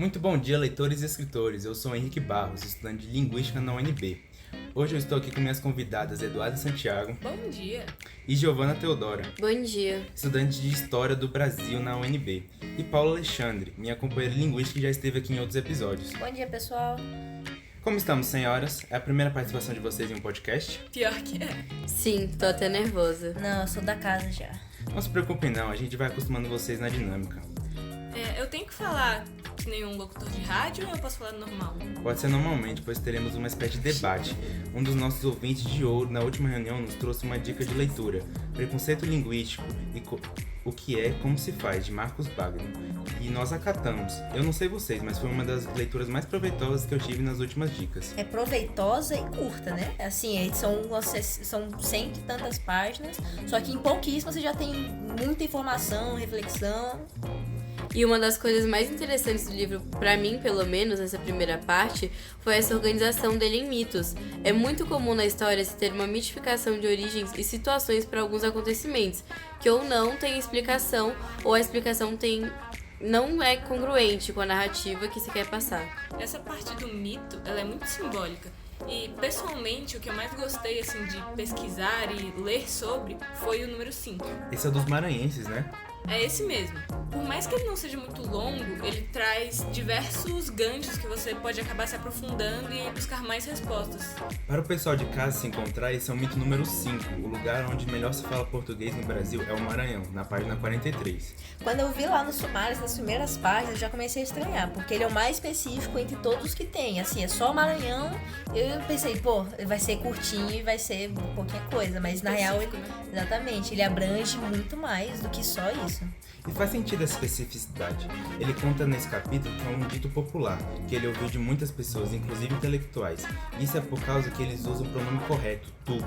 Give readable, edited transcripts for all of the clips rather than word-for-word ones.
Muito bom dia, leitores e escritores. Eu sou Henrique Barros, estudante de Linguística na UNB. Hoje eu estou aqui com minhas convidadas Eduarda Santiago. Bom dia. E Giovana Teodora. Bom dia. Estudante de História do Brasil na UNB. E Paulo Alexandre, minha companheira de Linguística que já esteve aqui em outros episódios. Bom dia, pessoal. Como estamos, senhoras? É a primeira participação de vocês em um podcast? Pior que é. Sim, tô até nervosa. Não, eu sou da casa já. Não se preocupem não, a gente vai acostumando vocês na dinâmica. Eu tenho que falar que nem um locutor de rádio ou eu posso falar normal? Pode ser normalmente, pois teremos uma espécie de debate. Um dos nossos ouvintes de ouro, na última reunião, nos trouxe uma dica de leitura, Preconceito Linguístico e o que é, como se faz, de Marcus Bagno. E nós acatamos. Eu não sei vocês, mas foi uma das leituras mais proveitosas que eu tive nas últimas dicas. É proveitosa e curta, né? Assim, são 100 e tantas páginas, só que em pouquíssimas você já tem muita informação, reflexão. E uma das coisas mais interessantes do livro, pra mim pelo menos, nessa primeira parte, foi essa organização dele em mitos. É muito comum na história se ter uma mitificação de origens e situações para alguns acontecimentos, que ou não tem explicação, ou a explicação não é congruente com a narrativa que se quer passar. Essa parte do mito, ela é muito simbólica. E, pessoalmente, o que eu mais gostei, assim, de pesquisar e ler sobre foi o número 5. Esse é dos maranhenses, né? É esse mesmo. Por mais que ele não seja muito longo, ele traz diversos ganchos que você pode acabar se aprofundando e buscar mais respostas. Para o pessoal de casa se encontrar, esse é o mito número 5. O lugar onde melhor se fala português no Brasil é o Maranhão, na página 43. Quando eu vi lá nos sumários, nas primeiras páginas, eu já comecei a estranhar, porque ele é o mais específico entre todos os que tem. Assim, é só o Maranhão. Eu pensei, vai ser curtinho e vai ser pouquinha coisa, mas na real, exatamente, ele abrange muito mais do que só isso. E faz sentido essa especificidade. Ele conta nesse capítulo que é um dito popular, que ele ouviu de muitas pessoas, inclusive intelectuais. Isso é por causa que eles usam o pronome correto, tu,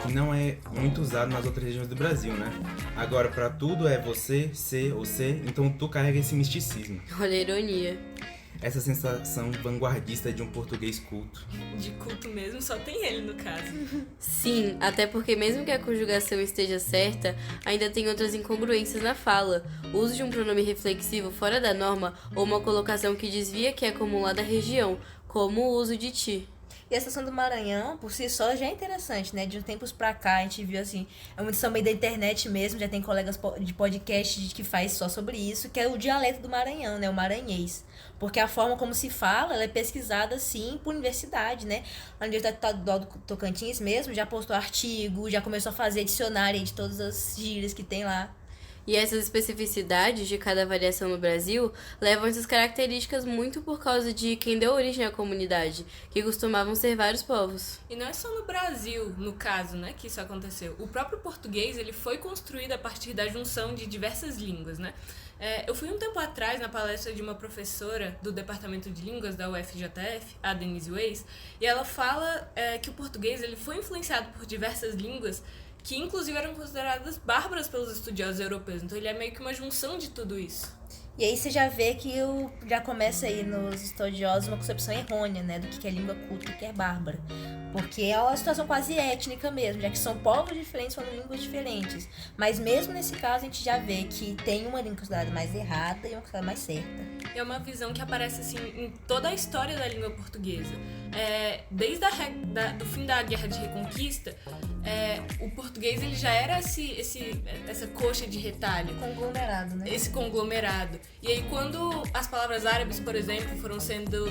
que não é muito usado nas outras regiões do Brasil, né? Agora, pra tudo é você, ser ou ser, então tu carrega esse misticismo. Olha a ironia. Essa sensação vanguardista de um português culto. De culto mesmo, só tem ele no caso. Sim, até porque mesmo que a conjugação esteja certa, ainda tem outras incongruências na fala. O uso de um pronome reflexivo fora da norma ou uma colocação que desvia que é comum lá da região, como o uso de ti. E a Estação do Maranhão, por si só, já é interessante, né? De uns tempos pra cá, a gente viu, assim, é uma edição meio da internet mesmo, já tem colegas de podcast que faz só sobre isso, que é o dialeto do Maranhão, né? O maranhês. Porque a forma como se fala, ela é pesquisada, sim, por universidade, né? A Universidade Estadual do Tocantins mesmo já postou artigo, já começou a fazer dicionário de todas as gírias que tem lá. E essas especificidades de cada variação no Brasil levam essas características muito por causa de quem deu origem à comunidade, que costumavam ser vários povos. E não é só no Brasil, no caso, né, que isso aconteceu. O próprio português, ele foi construído a partir da junção de diversas línguas, né? Eu fui um tempo atrás na palestra de uma professora do Departamento de Línguas da UFJF, a Denise Weiss, e ela fala que o português ele foi influenciado por diversas línguas que inclusive eram consideradas bárbaras pelos estudiosos europeus. Então ele é meio que uma junção de tudo isso. E aí você já vê que já começa aí nos estudiosos uma concepção errônea, né, do que é língua culta e o que é bárbara. Porque é uma situação quase étnica mesmo, já que são povos diferentes falando línguas diferentes. Mas mesmo nesse caso a gente já vê que tem uma língua considerada mais errada e uma considerada mais certa. É uma visão que aparece assim em toda a história da língua portuguesa. Desde do fim da Guerra de Reconquista, o português ele já era essa coxa de retalho. Conglomerado, né? Esse conglomerado. E aí quando as palavras árabes, por exemplo, foram sendo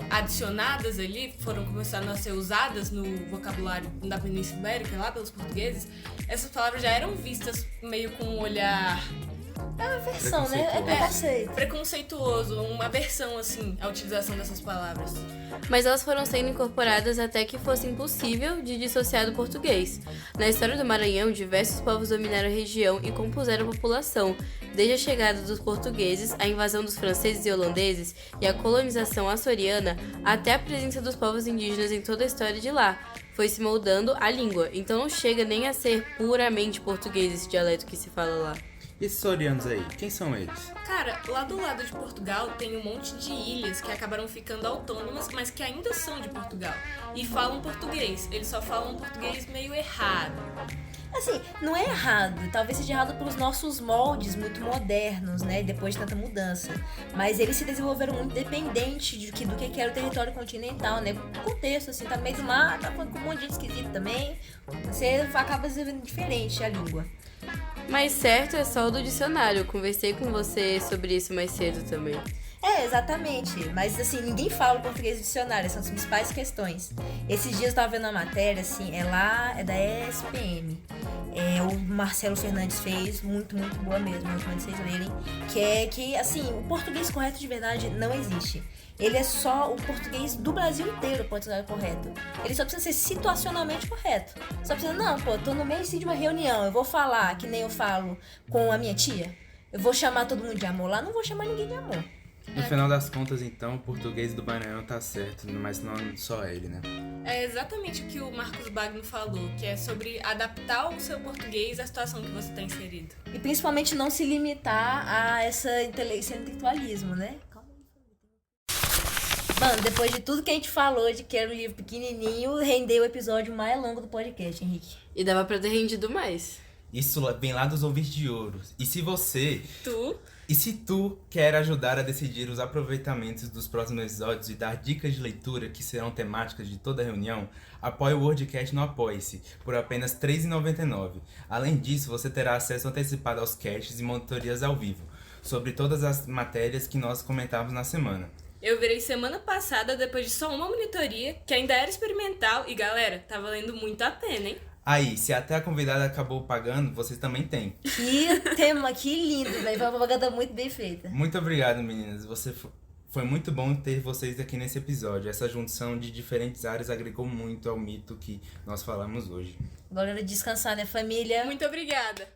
adicionadas ali, foram começando a ser usadas no vocabulário da Península Ibérica, lá pelos portugueses, essas palavras já eram vistas meio com um olhar... É uma versão, né? É preconceito. Preconceituoso, uma aversão, assim, à utilização dessas palavras. Mas elas foram sendo incorporadas até que fosse impossível de dissociar do português. Na história do Maranhão, diversos povos dominaram a região e compuseram a população, desde a chegada dos portugueses, a invasão dos franceses e holandeses e a colonização açoriana, até a presença dos povos indígenas em toda a história de lá. Foi se moldando a língua, então não chega nem a ser puramente português esse dialeto que se fala lá. E esses açorianos aí, quem são eles? Cara, lá do lado de Portugal tem um monte de ilhas que acabaram ficando autônomas, mas que ainda são de Portugal. E falam português. Eles só falam português meio errado. Assim, não é errado, talvez seja errado pelos nossos moldes muito modernos, né, depois de tanta mudança. Mas eles se desenvolveram muito dependente do que era o território continental, né, o contexto, assim, tá no meio do mar, tá falando com um monte de gente esquisito também, você acaba desenvolvendo diferente a língua. Mas certo é só o do dicionário, eu conversei com você sobre isso mais cedo também. É, exatamente. Mas, assim, ninguém fala o português do dicionário, são as principais questões. Esses dias eu tava vendo uma matéria, assim, é da ESPM. O Marcelo Fernandes fez, muito boa mesmo, eu recomendo vocês lerem. Que, assim, o português correto de verdade não existe. Ele é só o português do Brasil inteiro pode ser correto. Ele só precisa ser situacionalmente correto. Só precisa, não, pô, tô no meio assim, de uma reunião, eu vou falar que nem eu falo com a minha tia. Eu vou chamar todo mundo de amor lá, não vou chamar ninguém de amor. No final das contas, então, o português do Maranhão tá certo, mas não só ele, né? É exatamente o que o Marcos Bagno falou, que é sobre adaptar o seu português à situação que você está inserido. E principalmente não se limitar a esse intelectualismo, né? Mano, depois de tudo que a gente falou de que era um livro pequenininho, rendeu o episódio mais longo do podcast, Henrique. E dava pra ter rendido mais. Isso vem lá dos ouvintes de ouro. E se tu quer ajudar a decidir os aproveitamentos dos próximos episódios e dar dicas de leitura que serão temáticas de toda a reunião, apoie o Wordcast no Apoie-se, por apenas R$ 3,99. Além disso, você terá acesso antecipado aos casts e monitorias ao vivo, sobre todas as matérias que nós comentávamos na semana. Eu virei semana passada depois de só uma monitoria, que ainda era experimental, e galera, tá valendo muito a pena, hein? Aí, se até a convidada acabou pagando, vocês também têm. Que tema, que lindo, velho. Foi uma propaganda muito bem feita. Muito obrigado, meninas. Foi muito bom ter vocês aqui nesse episódio. Essa junção de diferentes áreas agregou muito ao mito que nós falamos hoje. Agora é hora de descansar, né, família? Muito obrigada!